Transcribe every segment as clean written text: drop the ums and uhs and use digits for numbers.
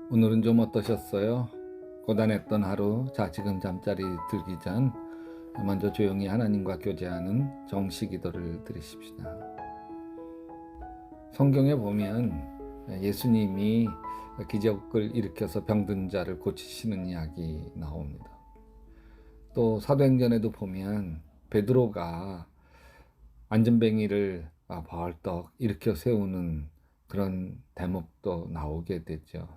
오늘은 좀 어떠셨어요? 고단했던 하루, 자 지금 잠자리 들기 전 먼저 조용히 하나님과 교제하는 정시 기도를 드리십시다. 성경에 보면 예수님이 기적을 일으켜서 병든 자를 고치시는 이야기 나옵니다. 또 사도행전에도 보면 베드로가 안전뱅이를 벌떡 일으켜 세우는 그런 대목도 나오게 되죠.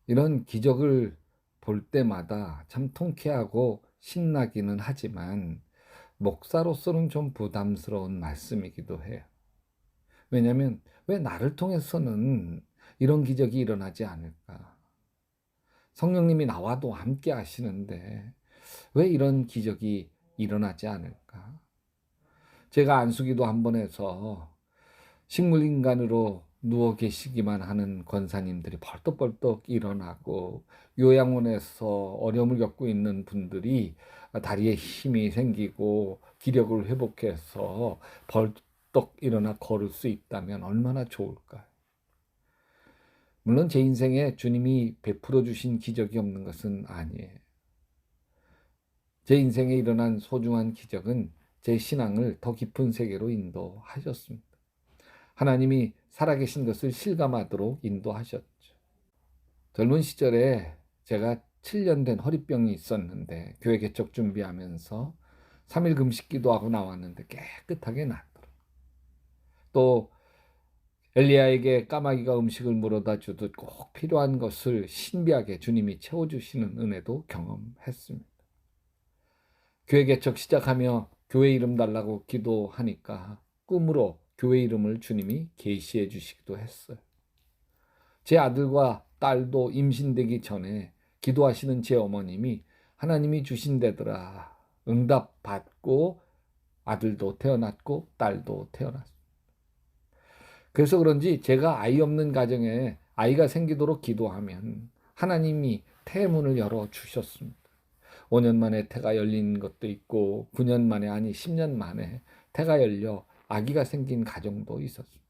이런 기적을 볼 때마다 참 통쾌하고 신나기는 하지만 목사로서는 좀 부담스러운 말씀이기도 해요. 왜냐하면 왜 나를 통해서는 이런 기적이 일어나지 않을까? 성령님이 나와도 함께 하시는데 왜 이런 기적이 일어나지 않을까? 제가 안수기도 한번 해서 식물인간으로 누워 계시기만 하는 권사님들이 벌떡벌떡 일어나고, 요양원에서 어려움을 겪고 있는 분들이 다리에 힘이 생기고 기력을 회복해서 벌떡 일어나 걸을 수 있다면 얼마나 좋을까요? 물론 제 인생에 주님이 베풀어 주신 기적이 없는 것은 아니에요. 제 인생에 일어난 소중한 기적은 제 신앙을 더 깊은 세계로 인도하셨습니다. 하나님이 살아계신 것을 실감하도록 인도하셨죠. 젊은 시절에 제가 7년 된 허리병이 있었는데 교회 개척 준비하면서 3일 금식 기도하고 나왔는데 깨끗하게 낫더라고요. 또 엘리야에게 까마귀가 음식을 물어다 주듯 꼭 필요한 것을 신비하게 주님이 채워주시는 은혜도 경험했습니다. 교회 개척 시작하며 교회 이름 달라고 기도하니까 꿈으로 교회 이름을 주님이 계시해 주시기도 했어요. 제 아들과 딸도 임신되기 전에 기도하시는 제 어머님이 하나님이 주신대더라 응답 받고 아들도 태어났고 딸도 태어났습니다. 그래서 그런지 제가 아이 없는 가정에 아이가 생기도록 기도하면 하나님이 태문을 열어 주셨습니다. 5년 만에 태가 열린 것도 있고 9년 만에, 아니 10년 만에 태가 열려 아기가 생긴 가정도 있었습니다.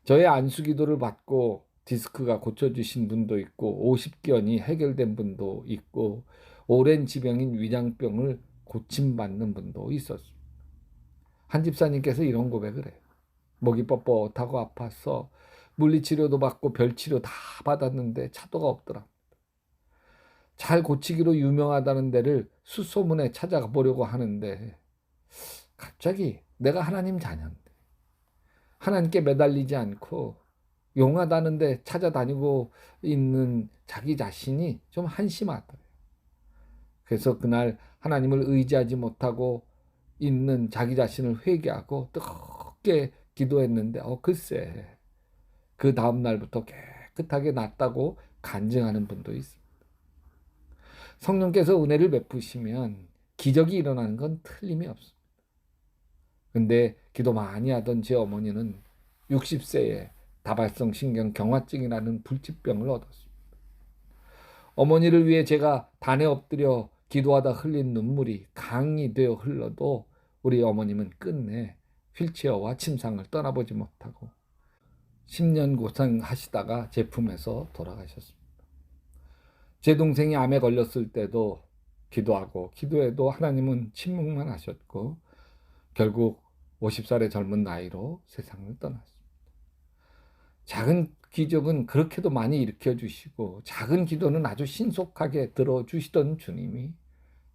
저의 안수기도를 받고 디스크가 고쳐주신 분도 있고 50견이 해결된 분도 있고 오랜 지병인 위장병을 고침받는 분도 있었습니다. 한 집사님께서 이런 고백을 해요. 목이 뻣뻣하고 아파서 물리치료도 받고 별치료 다 받았는데 차도가 없더라. 잘 고치기로 유명하다는 데를 수소문에 찾아가 보려고 하는데 갑자기 내가 하나님 자녀인데 하나님께 매달리지 않고 용하다는 데 찾아다니고 있는 자기 자신이 좀 한심하더래요. 그래서 그날 하나님을 의지하지 못하고 있는 자기 자신을 회개하고 뜨겁게 기도했는데 글쎄 그 다음 날부터 깨끗하게 낫다고 간증하는 분도 있습니다. 성령께서 은혜를 베푸시면 기적이 일어나는 건 틀림이 없습니다. 근데 기도 많이 하던 제 어머니는 60세에 다발성 신경 경화증이라는 불치병을 얻었습니다. 어머니를 위해 제가 단에 엎드려 기도하다 흘린 눈물이 강이 되어 흘러도 우리 어머님은 끝내 휠체어와 침상을 떠나보지 못하고 10년 고생하시다가 제품에서 돌아가셨습니다. 제 동생이 암에 걸렸을 때도 기도하고 기도해도 하나님은 침묵만 하셨고 결국 50살의 젊은 나이로 세상을 떠났습니다. 작은 기적은 그렇게도 많이 일으켜 주시고 작은 기도는 아주 신속하게 들어주시던 주님이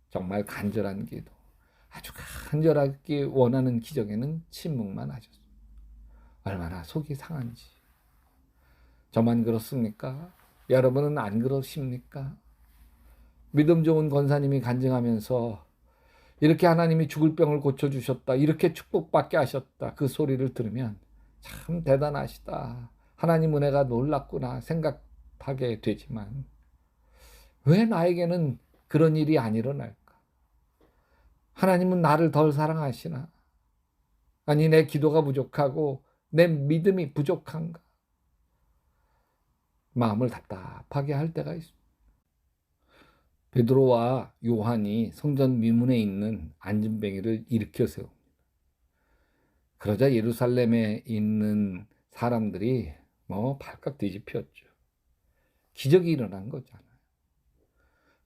정말 간절한 기도, 아주 간절하게 원하는 기적에는 침묵만 하셨습니다. 얼마나 속이 상한지. 저만 그렇습니까? 여러분은 안 그러십니까? 믿음 좋은 권사님이 간증하면서 이렇게 하나님이 죽을 병을 고쳐주셨다, 이렇게 축복받게 하셨다, 그 소리를 들으면 참 대단하시다, 하나님 은혜가 놀랍구나 생각하게 되지만 왜 나에게는 그런 일이 안 일어날까? 하나님은 나를 덜 사랑하시나? 아니 내 기도가 부족하고 내 믿음이 부족한가? 마음을 답답하게 할 때가 있습니다. 베드로와 요한이 성전 미문에 있는 안전뱅이를 일으켜 세웁니다. 그러자 예루살렘에 있는 사람들이 발칵 뒤집혔죠. 기적이 일어난 거잖아요.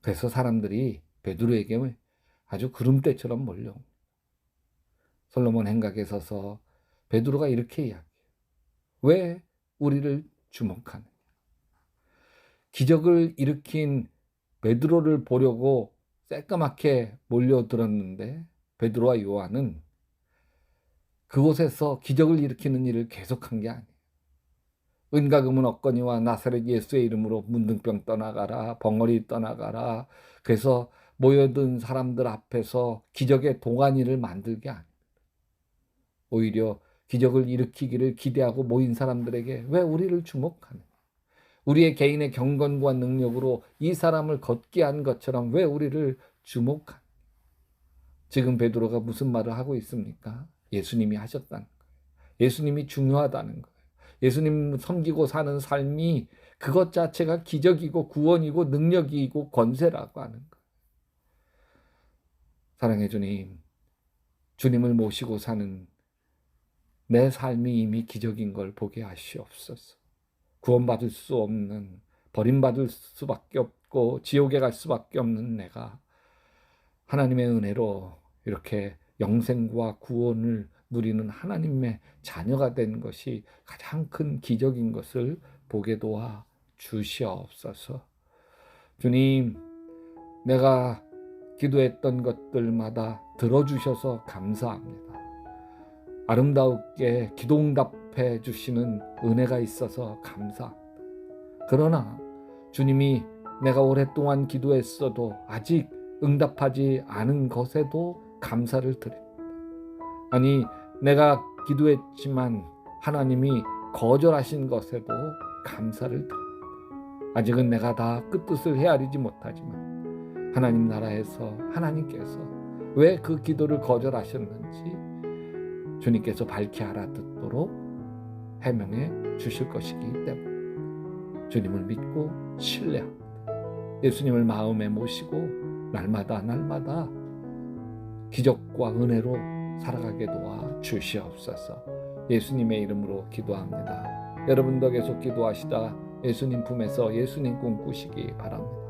그래서 사람들이 베드로에게 아주 구름대처럼 몰려옵니다. 솔로몬 행각에 서서 베드로가 이렇게 이야기해요. 왜 우리를 주목하느냐? 기적을 일으킨 베드로를 보려고 새까맣게 몰려들었는데 베드로와 요한은 그곳에서 기적을 일으키는 일을 계속한 게 아니에요. 은과 금은 없거니와 나사렛 예수의 이름으로 문둥병 떠나가라, 벙어리 떠나가라. 그래서 모여든 사람들 앞에서 기적의 동안이를 만들게 아닙니다. 오히려 기적을 일으키기를 기대하고 모인 사람들에게 왜 우리를 주목하느냐? 우리의 개인의 경건과 능력으로 이 사람을 걷게 한 것처럼 왜 우리를 주목하느냐? 지금 베드로가 무슨 말을 하고 있습니까? 예수님이 하셨다는 거예요. 예수님이 중요하다는 거예요. 예수님 섬기고 사는 삶이 그것 자체가 기적이고 구원이고 능력이고 권세라고 하는 거예요. 사랑해 주님, 주님을 모시고 사는 내 삶이 이미 기적인 걸 보게 하시옵소서. 구원받을 수 없는, 버림받을 수밖에 없고 지옥에 갈 수밖에 없는 내가 하나님의 은혜로 이렇게 영생과 구원을 누리는 하나님의 자녀가 된 것이 가장 큰 기적인 것을 보게 도와 주시옵소서. 주님, 내가 기도했던 것들마다 들어주셔서 감사합니다. 아름답게 기도응답해 주시는 은혜가 있어서 감사합니다. 그러나 주님이 내가 오랫동안 기도했어도 아직 응답하지 않은 것에도 감사를 드립니다. 아니, 내가 기도했지만 하나님이 거절하신 것에도 감사를 드립니다. 아직은 내가 다 끝뜻을 헤아리지 못하지만 하나님 나라에서 하나님께서 왜 그 기도를 거절하셨는지 주님께서 밝히 알아듣도록 해명해 주실 것이기 때문에 주님을 믿고 신뢰합니다. 예수님을 마음에 모시고 날마다 기적과 은혜로 살아가게 도와 주시옵소서. 예수님의 이름으로 기도합니다. 여러분도 계속 기도하시다 예수님 품에서 예수님 꿈꾸시기 바랍니다.